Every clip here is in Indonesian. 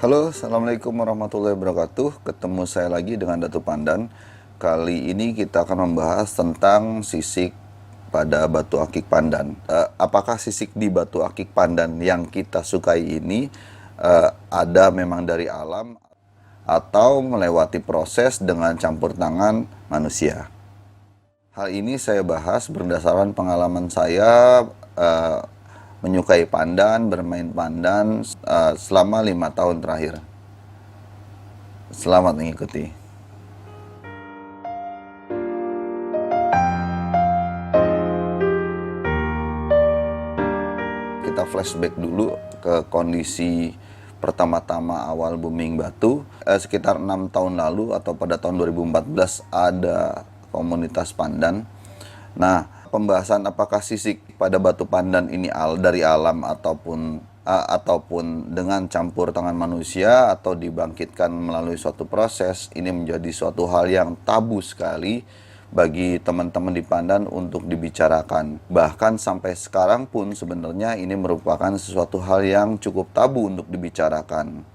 Halo, Assalamualaikum warahmatullahi wabarakatuh. Ketemu saya lagi dengan Datu Pandan. Kali ini kita akan membahas tentang sisik pada batu akik pandan. Apakah sisik di batu akik pandan yang kita sukai ini ada memang dari alam atau melewati proses dengan campur tangan manusia? Hal ini saya bahas berdasarkan pengalaman saya menyukai pandan, bermain pandan selama 5 tahun terakhir. Selamat mengikuti. Kita flashback dulu ke kondisi pertama-tama awal booming batu. Sekitar 6 tahun lalu atau pada tahun 2014 ada komunitas pandan. Nah, pembahasan apakah sisik pada batu pandan ini dari alam ataupun dengan campur tangan manusia atau dibangkitkan melalui suatu proses, ini menjadi suatu hal yang tabu sekali bagi teman-teman di Pandan untuk dibicarakan. Bahkan sampai sekarang pun sebenarnya ini merupakan sesuatu hal yang cukup tabu untuk dibicarakan.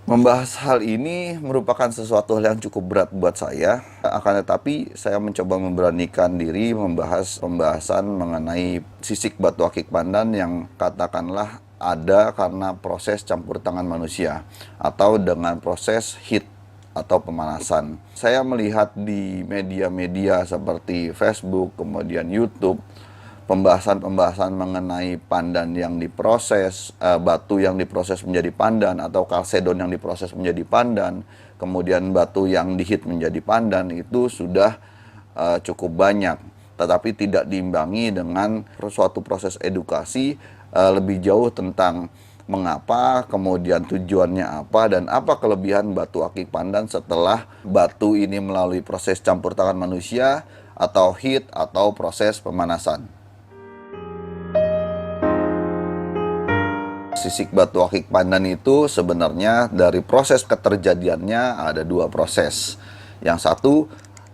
Membahas hal ini merupakan sesuatu hal yang cukup berat buat saya. Akan tetapi saya mencoba memberanikan diri membahas pembahasan mengenai sisik batu akik pandan yang katakanlah ada karena proses campur tangan manusia atau dengan proses heat atau pemanasan. Saya melihat di media-media seperti Facebook, kemudian YouTube, pembahasan-pembahasan mengenai pandan yang diproses, batu yang diproses menjadi pandan, atau kalsedon yang diproses menjadi pandan, kemudian batu yang dihit menjadi pandan, itu sudah cukup banyak. Tetapi tidak diimbangi dengan suatu proses edukasi lebih jauh tentang mengapa, kemudian tujuannya apa, dan apa kelebihan batu akik pandan setelah batu ini melalui proses campur tangan manusia, atau heat, atau proses pemanasan. Sisik batu akik pandan itu sebenarnya dari proses keterjadiannya ada dua proses. Yang satu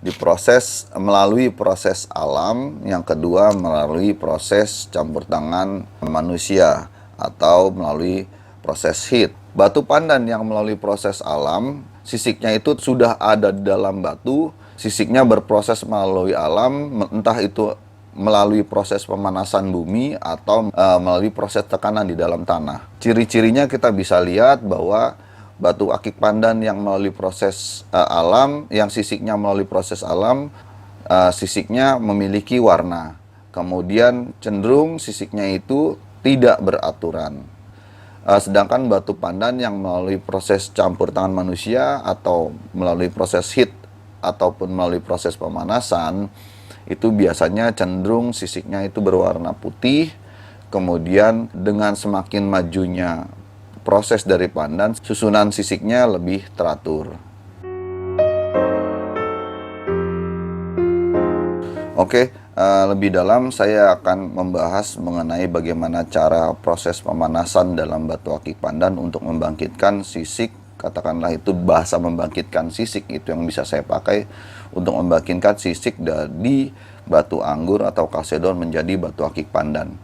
diproses melalui proses alam, yang kedua melalui proses campur tangan manusia atau melalui proses heat. Batu pandan yang melalui proses alam, sisiknya itu sudah ada di dalam batu, sisiknya berproses melalui alam, entah itu melalui proses pemanasan bumi atau melalui proses tekanan di dalam tanah. Ciri-cirinya kita bisa lihat bahwa batu akik pandan yang melalui proses alam, yang sisiknya melalui proses alam, sisiknya memiliki warna. Kemudian cenderung sisiknya itu tidak beraturan. Sedangkan batu pandan yang melalui proses campur tangan manusia atau melalui proses heat ataupun melalui proses pemanasan, itu biasanya cenderung sisiknya itu berwarna putih. Kemudian dengan semakin majunya proses dari pandan, susunan sisiknya lebih teratur. Oke, lebih dalam saya akan membahas mengenai bagaimana cara proses pemanasan dalam batu akik pandan untuk membangkitkan sisik. Katakanlah itu bahasa membangkitkan sisik, itu yang bisa saya pakai untuk membangkitkan sisik dari batu anggur atau kalsedon menjadi batu akik pandan.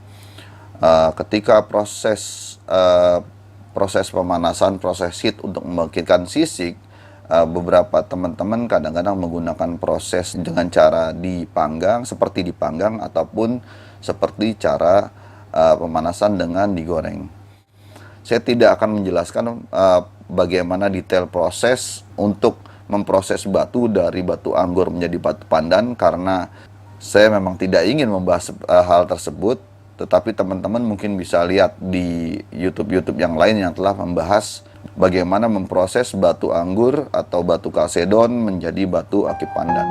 Ketika proses pemanasan, proses heat untuk membangkitkan sisik, beberapa teman-teman kadang-kadang menggunakan proses dengan cara dipanggang, seperti dipanggang, ataupun seperti cara pemanasan dengan digoreng. Saya tidak akan menjelaskan bagaimana detail proses untuk memproses batu dari batu anggur menjadi batu pandan, karena saya memang tidak ingin membahas hal tersebut. Tetapi teman-teman mungkin bisa lihat di YouTube yang lain yang telah membahas bagaimana memproses batu anggur atau batu kalsedon menjadi batu akik pandan.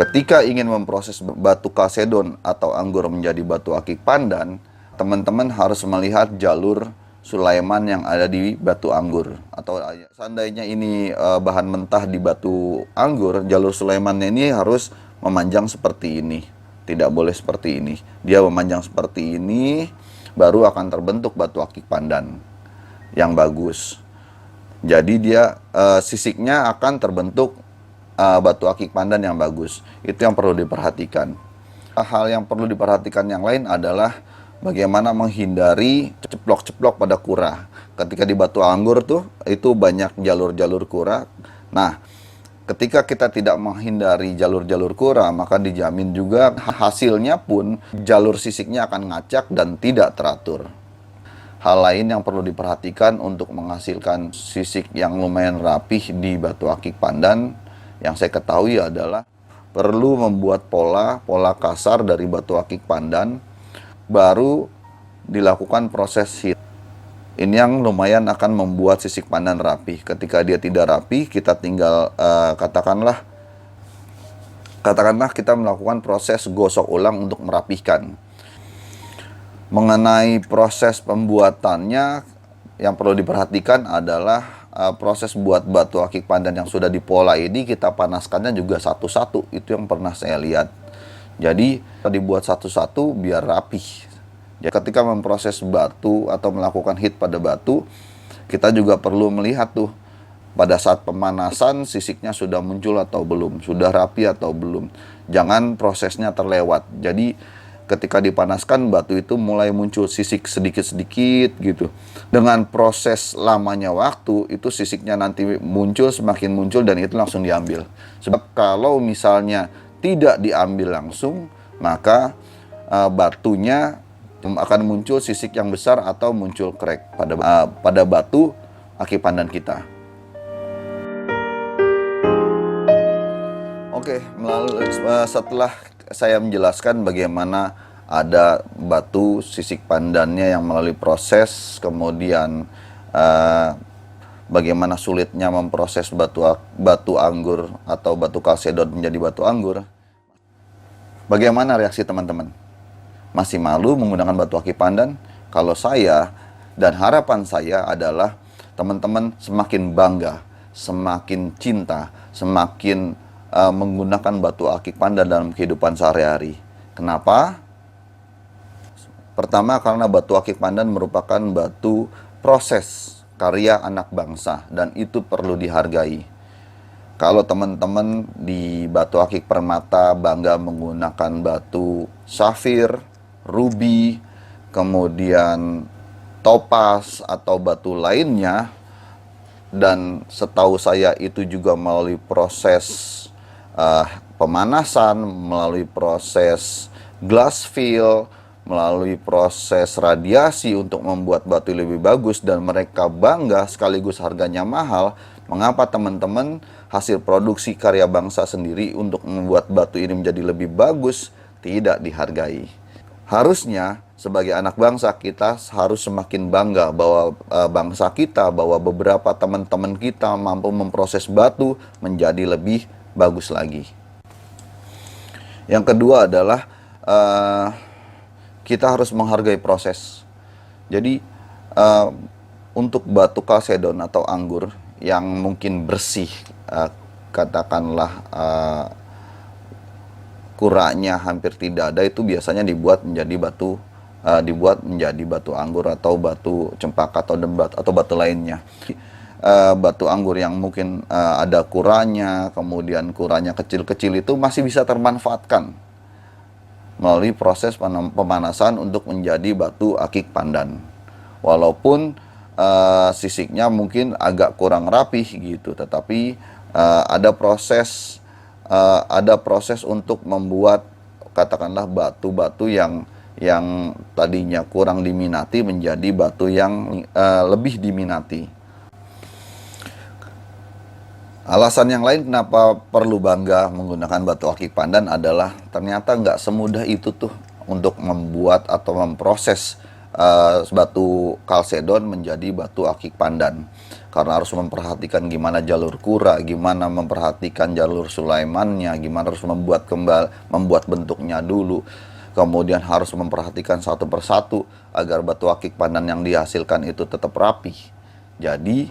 Ketika ingin memproses batu kalsedon atau anggur menjadi batu akik pandan, teman-teman harus melihat jalur Sulaiman yang ada di batu anggur. Atau seandainya ini bahan mentah di batu anggur, jalur Sulaimannya ini harus memanjang seperti ini. Tidak boleh seperti ini. Dia memanjang seperti ini, baru akan terbentuk batu akik pandan yang bagus. Jadi dia sisiknya akan terbentuk batu akik pandan yang bagus. Itu yang perlu diperhatikan. Hal yang perlu diperhatikan yang lain adalah Bagaimana menghindari ceplok-ceplok pada kura. Ketika di batu anggur tuh, itu banyak jalur-jalur kura. Nah, ketika kita tidak menghindari jalur-jalur kura, maka dijamin juga hasilnya pun jalur sisiknya akan ngacak dan tidak teratur. Hal lain yang perlu diperhatikan untuk menghasilkan sisik yang lumayan rapih di batu akik pandan, yang saya ketahui adalah perlu membuat pola kasar dari batu akik pandan, baru dilakukan proses hit. Ini yang lumayan akan membuat sisik pandan rapi. Ketika dia tidak rapi, kita tinggal katakanlah kita melakukan proses gosok ulang untuk merapihkan. Mengenai proses pembuatannya, yang perlu diperhatikan adalah proses buat batu akik pandan yang sudah dipola ini kita panaskannya juga satu-satu. Itu yang pernah saya lihat. Jadi dibuat satu-satu biar rapih. Jadi, ketika memproses batu atau melakukan hit pada batu, kita juga perlu melihat tuh pada saat pemanasan sisiknya sudah muncul atau belum, sudah rapi atau belum. Jangan prosesnya terlewat. Jadi ketika dipanaskan batu itu mulai muncul sisik sedikit-sedikit gitu. Dengan proses lamanya waktu itu sisiknya nanti muncul, semakin muncul, dan itu langsung diambil. Sebab kalau misalnya tidak diambil langsung, maka batunya akan muncul sisik yang besar atau muncul crack pada batu akik pandan kita. Oke, setelah saya menjelaskan bagaimana ada batu sisik pandannya yang melalui proses, kemudian bagaimana sulitnya memproses batu anggur atau batu kalsedon menjadi batu anggur. Bagaimana reaksi teman-teman? Masih malu menggunakan batu akik pandan? Kalau saya dan harapan saya adalah teman-teman semakin bangga, semakin cinta, semakin menggunakan batu akik pandan dalam kehidupan sehari-hari. Kenapa? Pertama, karena batu akik pandan merupakan batu proses karya anak bangsa dan itu perlu dihargai. Kalau teman-teman di Batu Akik Permata bangga menggunakan batu safir, ruby, kemudian topas atau batu lainnya, dan setahu saya itu juga melalui proses pemanasan, melalui proses glass fill, melalui proses radiasi untuk membuat batu lebih bagus, dan mereka bangga sekaligus harganya mahal. Mengapa teman-teman hasil produksi karya bangsa sendiri untuk membuat batu ini menjadi lebih bagus tidak dihargai? Harusnya sebagai anak bangsa kita harus semakin bangga bahwa bangsa kita, bahwa beberapa teman-teman kita mampu memproses batu menjadi lebih bagus lagi. Yang kedua adalah kita harus menghargai proses. Jadi untuk batu kalsedon atau anggur yang mungkin bersih, katakanlah kuranya hampir tidak ada, itu biasanya dibuat menjadi batu anggur atau batu cempaka atau batu lainnya. Batu anggur yang mungkin ada kuranya, kemudian kuranya kecil-kecil, itu masih bisa termanfaatkan melalui proses pemanasan untuk menjadi batu akik pandan. Walaupun sisiknya mungkin agak kurang rapih gitu, tetapi ada proses untuk membuat katakanlah batu-batu yang tadinya kurang diminati menjadi batu yang lebih diminati. Alasan yang lain kenapa perlu bangga menggunakan batu akik pandan adalah ternyata nggak semudah itu tuh untuk membuat atau memproses batu kalsedon menjadi batu akik pandan. Karena harus memperhatikan gimana jalur kura, gimana memperhatikan jalur sulaimannya, gimana harus membuat bentuknya dulu. Kemudian harus memperhatikan satu persatu agar batu akik pandan yang dihasilkan itu tetap rapi. Jadi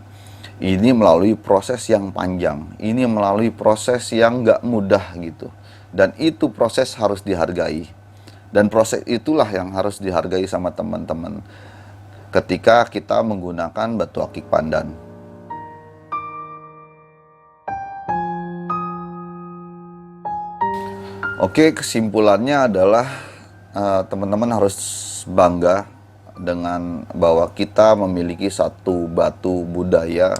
ini melalui proses yang panjang, ini melalui proses yang nggak mudah gitu. Dan itu proses harus dihargai. Dan proses itulah yang harus dihargai sama teman-teman ketika kita menggunakan batu akik pandan. Oke, kesimpulannya adalah teman-teman harus bangga dengan bahwa kita memiliki satu batu budaya,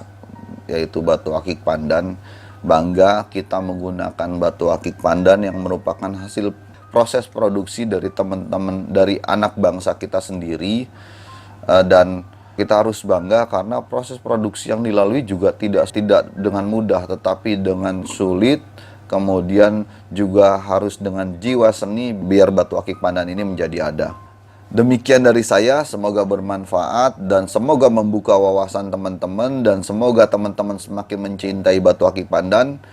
yaitu batu akik pandan. Bangga kita menggunakan batu akik pandan yang merupakan hasil proses produksi dari teman-teman, dari anak bangsa kita sendiri. Dan kita harus bangga karena proses produksi yang dilalui juga tidak dengan mudah, tetapi dengan sulit. Kemudian juga harus dengan jiwa seni biar batu akik pandan ini menjadi ada. Demikian dari saya, semoga bermanfaat dan semoga membuka wawasan teman-teman dan semoga teman-teman semakin mencintai batu akik pandan.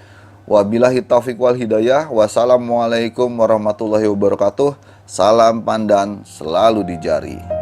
Wabillahi taufiq wal hidayah. Wassalamualaikum warahmatullahi wabarakatuh. Salam pandan selalu di jari.